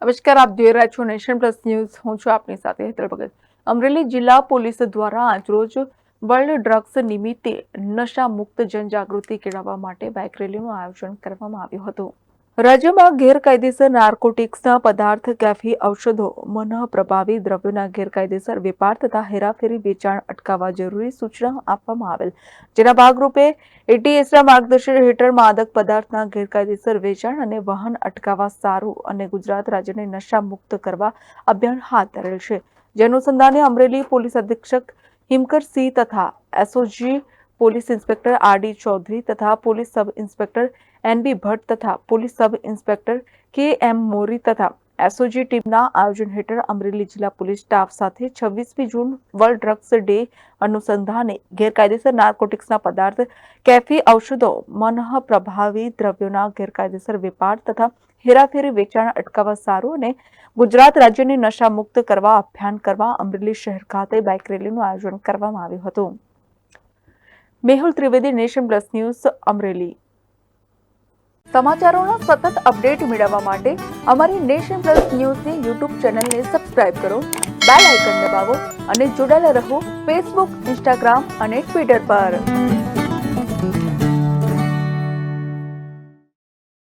નમસ્કાર, આપ જોઈ રહ્યા છો નેશન પ્લસ ન્યૂઝ. હું છું આપની સાથે હેતલ ભગત. અમરેલી જિલ્લા પોલીસ દ્વારા આજરોજ વર્લ્ડ ડ્રગ્સ નિમિત્તે નશા મુક્ત જનજાગૃતિ કેળવવા માટે બાઇક રેલીનું આયોજન કરવામાં આવ્યું હતું. રાજ્યમાં ગેરકાયદેસર નાર્કોટિક્સના પદાર્થ, કેફી ઔષધો, મનઃપ્રભાવી દ્રવ્યોના ગેરકાયદેસર વેપાર તથા હેરાફેરી વેચાણ અટકાવવા જરૂરી સૂચના આપવામાં આવેલ, જેના ભાગરૂપે એટીએસના માર્ગદર્શન હેઠળ માદક પદાર્થના ગેરકાયદેસર વેચાણ અને વહન અટકાવવા સારું અને ગુજરાત રાજ્યને નશા મુક્ત કરવા અભિયાન હાથ ધરેલ છે. જે અનુસંધાને અમરેલી પોલીસ અધિક્ષક હિમકરસિંહ તથા SOG police inspector RD Chaudhari તથા police sub inspector NB Bhatt તથા police sub inspector KM Mori તથા એસઓજી ટીમના આયોજન હેઠળ અમરેલી જિલ્લા પોલીસ સ્ટાફ સાથે 26મી જૂન વર્લ્ડ ડ્રગ્સ ડે અનુસંધાને ગેરકાયદેસર નાર્કોટિક્સના પદાર્થ, કેફી ઔષધો, મનઃપ્રભાવી દ્રવ્યોના ગેરકાયદેસર વેપાર તથા હેરાફેરી વેચાણ અટકાવવા સારું અને ગુજરાત રાજ્યને નશા મુક્ત કરવા અભિયાન કરવા અમરેલી શહેર ખાતે બાઇક રેલીનું આયોજન કરવામાં આવ્યું હતું. Mehul Trivedi, nation plus news, Amreli. સમાચારોના સતત અપડેટ મેળવવા માટે અમારી નેશન પ્લસ ન્યૂઝની યુટ્યુબ ચેનલને સબસ્ક્રાઇબ કરો, બેલ આઇકન દબાવો અને જોડાયેલા રહો ફેસબુક, ઇન્સ્ટાગ્રામ અને ટ્વિટર પર.